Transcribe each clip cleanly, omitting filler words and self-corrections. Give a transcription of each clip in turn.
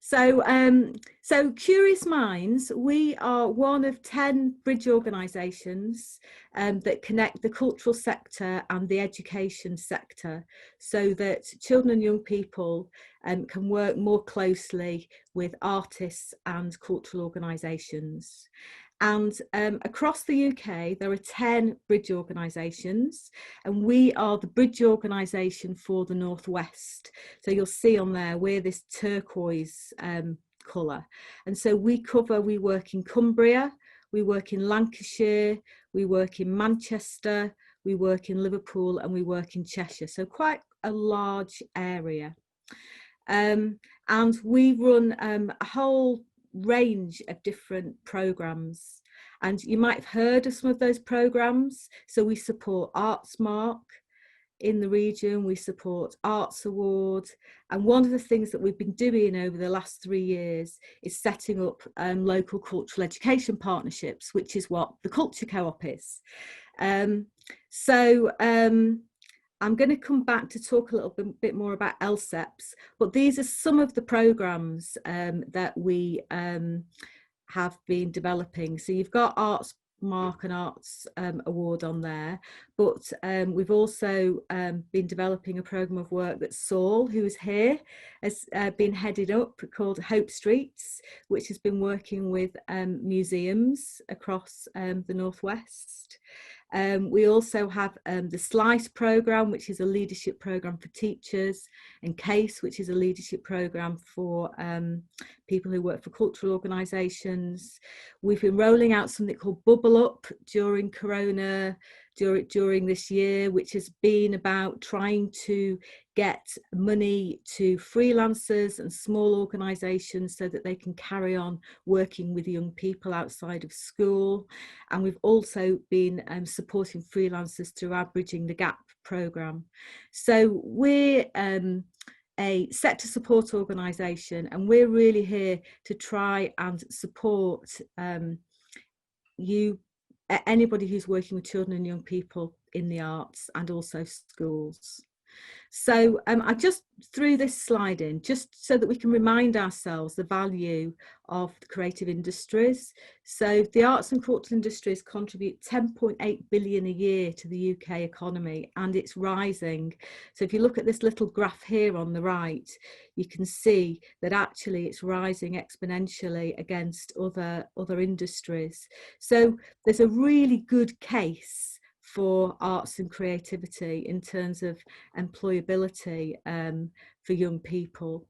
So Curious Minds, we are one of 10 bridge organisations that connect the cultural sector and the education sector, so that children and young people can work more closely with artists and cultural organisations. And across the UK, there are 10 bridge organisations, and we are the bridge organisation for the North West. So you'll see on there, we're this turquoise colour. And so we work in Cumbria, we work in Lancashire, we work in Manchester, we work in Liverpool, and we work in Cheshire. So quite a large area. And we run a whole range of different programs, and you might have heard of some of those programs. So we support Artsmark in the region, we support Arts Award, and one of the things that we've been doing over the last 3 years is setting up local cultural education partnerships, which is what the Culture Co-op is. I'm going to come back to talk a little bit more about LSEPs, but these are some of the programs that we have been developing. So you've got Artsmark and Arts Award on there, but we've also been developing a program of work that Saul, who is here, has been headed up, called Hope Streets, which has been working with museums across the Northwest. We also have the SLICE programme, which is a leadership programme for teachers, and CASE, which is a leadership programme for people who work for cultural organisations. We've been rolling out something called Bubble Up during Corona, during this year, which has been about trying to get money to freelancers and small organisations so that they can carry on working with young people outside of school. And we've also been supporting freelancers through our Bridging the Gap programme. So we're a sector support organisation, and we're really here to try and support anybody who's working with children and young people in the arts and also schools. So I just threw this slide in just so that we can remind ourselves the value of the creative industries. So the arts and cultural industries contribute 10.8 billion a year to the UK economy, and it's rising. So if you look at this little graph here on the right, you can see that actually it's rising exponentially against other industries. So there's a really good case for arts and creativity in terms of employability for young people.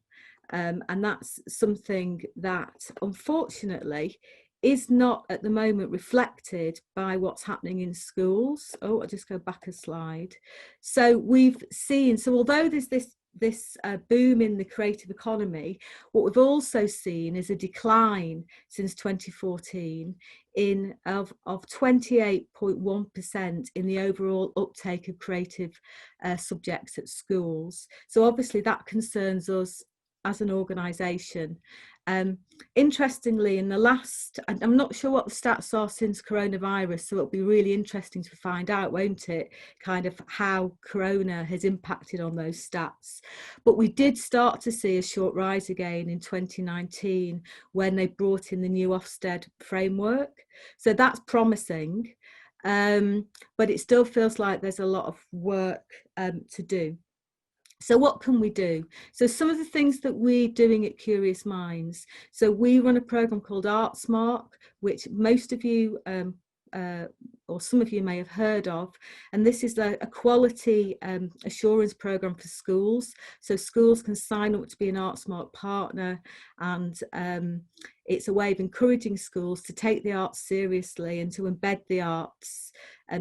And that's something that unfortunately is not at the moment reflected by what's happening in schools. Oh, I'll just go back a slide. So we've seen, so although there's this boom in the creative economy, what we've also seen is a decline since 2014 of 28.1% in the overall uptake of creative subjects at schools. So obviously that concerns us as an organisation. Interestingly, in the last, I'm not sure what the stats are since coronavirus, so it'll be really interesting to find out, won't it, kind of how Corona has impacted on those stats. But we did start to see a short rise again in 2019 when they brought in the new Ofsted framework. So that's promising, but it still feels like there's a lot of work to do. So what can we do? So some of the things that we're doing at Curious Minds. So we run a program called Artsmark, which most of you or some of you may have heard of, and this is a quality assurance program for schools. So schools can sign up to be an Artsmark partner, and it's a way of encouraging schools to take the arts seriously and to embed the arts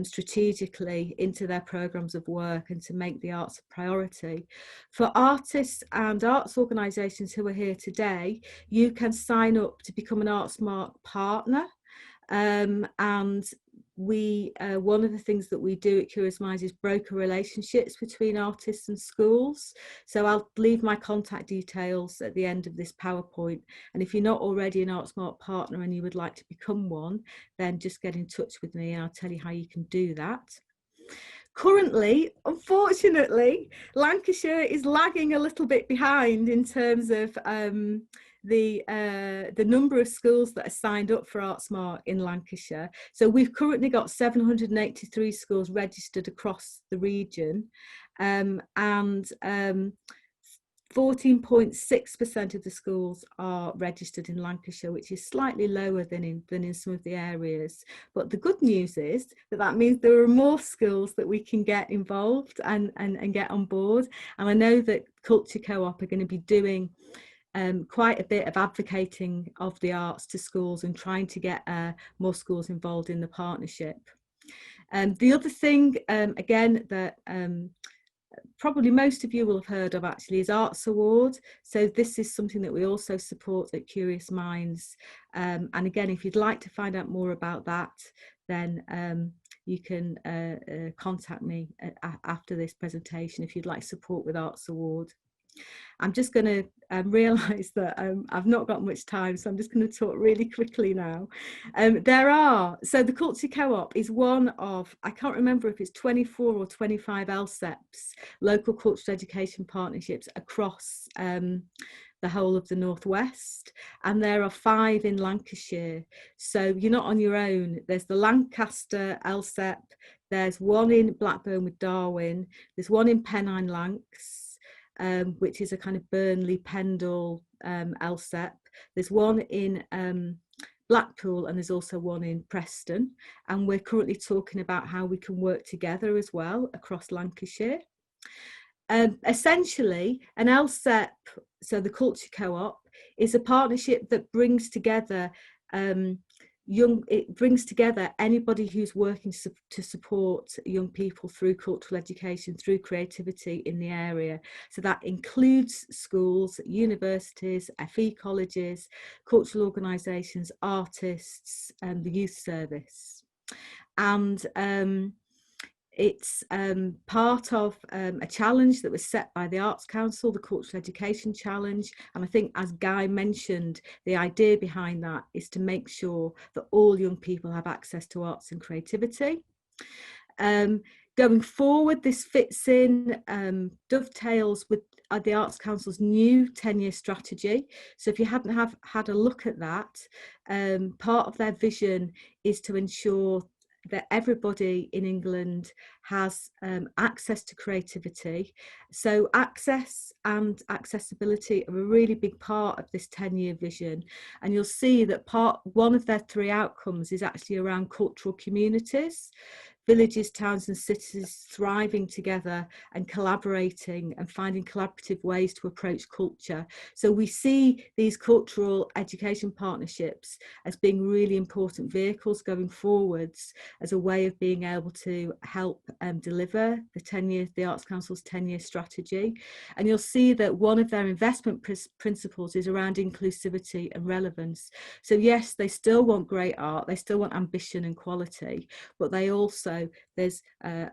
strategically into their programs of work and to make the arts a priority. For artists and arts organisations who are here today, you can sign up to become an Artsmark partner. And we one of the things that we do at Curious Minds is broker relationships between artists and schools. So I'll leave my contact details at the end of this PowerPoint, and if you're not already an Artsmark partner and you would like to become one, then just get in touch with me and I'll tell you how you can do that. Currently, unfortunately, Lancashire is lagging a little bit behind in terms of the number of schools that are signed up for ArtSmart in Lancashire. So we've currently got 783 schools registered across the region, and 14.6% of the schools are registered in Lancashire, which is slightly lower than in some of the areas. But the good news is that means there are more schools that we can get involved and get on board. And I know that Culture Co-op are going to be doing quite a bit of advocating of the arts to schools and trying to get more schools involved in the partnership. The other thing, again, that probably most of you will have heard of actually is Arts Award. So this is something that we also support at Curious Minds. And again, if you'd like to find out more about that, then you can contact me after this presentation if you'd like support with Arts Award. I'm just going to realise that I've not got much time, so I'm just going to talk really quickly now. So the Culture Co-op is one of, I can't remember if it's 24 or 25 LSEPs, local cultural education partnerships across the whole of the Northwest, and there are 5 in Lancashire. So you're not on your own. There's the Lancaster LSEP, there's one in Blackburn with Darwin, there's one in Pennine Lancs, which is a kind of Burnley Pendle LSEP. There's one in Blackpool, and there's also one in Preston. And we're currently talking about how we can work together as well across Lancashire. Essentially, an LSEP, so the Culture Co-op, is a partnership that brings together it brings together anybody who's working to support young people through cultural education, through creativity in the area. So that includes schools, universities, FE colleges, cultural organisations, artists, and the youth service. And it's part of a challenge that was set by the Arts Council, the Cultural Education Challenge. And I think, as Guy mentioned, the idea behind that is to make sure that all young people have access to arts and creativity. Going forward, this fits in, dovetails with the Arts Council's new 10-year strategy. So if you hadn't had a look at that, part of their vision is to ensure that everybody in England has access to creativity. So access and accessibility are a really big part of this 10-year vision. And you'll see that one of their 3 outcomes is actually around cultural communities. Villages, towns and cities thriving together and collaborating and finding collaborative ways to approach culture. So we see these cultural education partnerships as being really important vehicles going forwards as a way of being able to help deliver the Arts Council's 10-year strategy. And you'll see that one of their investment principles is around inclusivity and relevance. So yes, they still want great art, they still want ambition and quality, but they also, there's a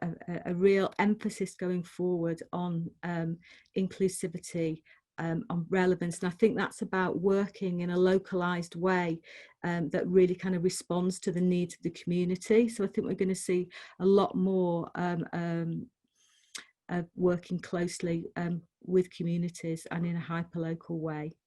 real emphasis going forward on inclusivity, on relevance. And I think that's about working in a localized way that really kind of responds to the needs of the community. So I think we're going to see a lot more working closely with communities and in a hyperlocal way.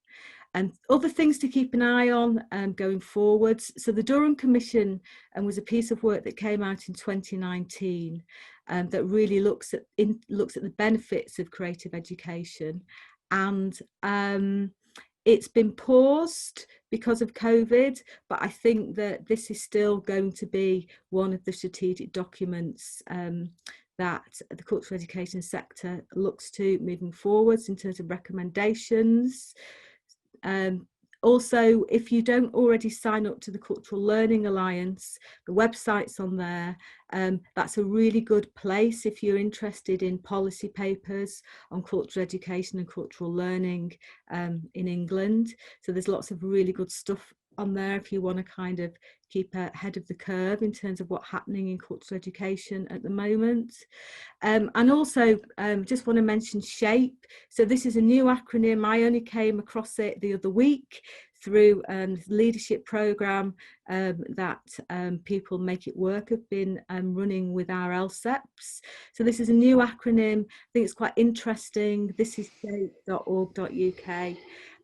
And other things to keep an eye on going forwards. So the Durham Commission was a piece of work that came out in 2019 that really looks at the benefits of creative education. And it's been paused because of COVID, but I think that this is still going to be one of the strategic documents that the cultural education sector looks to moving forwards in terms of recommendations. Also, if you don't already sign up to the Cultural Learning Alliance, the website's on there. That's a really good place if you're interested in policy papers on cultural education and cultural learning in England. So there's lots of really good stuff on there if you want to kind of keep ahead of the curve in terms of what's happening in cultural education at the moment. And also just want to mention SHAPE. So this is a new acronym. I only came across it the other week through the leadership program that People Make It Work have been running with our LSEPs. So this is a new acronym. I think it's quite interesting. This is shape.org.uk.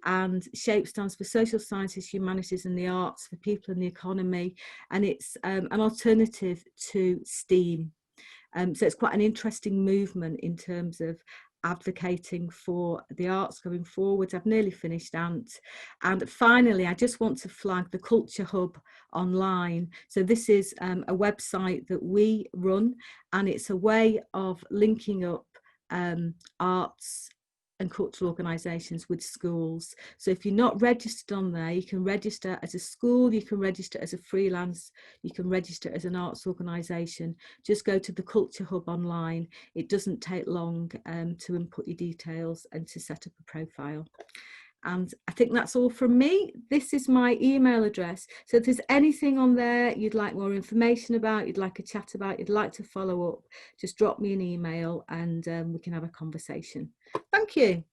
and SHAPE stands for Social Sciences, Humanities and the Arts for People and the Economy, and it's an alternative to STEAM. So it's quite an interesting movement in terms of advocating for the arts going forward. I've nearly finished ANT. And finally, I just want to flag the Culture Hub online. So this is a website that we run, and it's a way of linking up arts and cultural organisations with schools. So if you're not registered on there, you can register as a school, you can register as a freelance, you can register as an arts organisation. Just go to the Culture Hub online. It doesn't take long to input your details and to set up a profile. And I think that's all from me. This is my email address. So if there's anything on there you'd like more information about, you'd like a chat about, you'd like to follow up, just drop me an email and we can have a conversation. Thank you.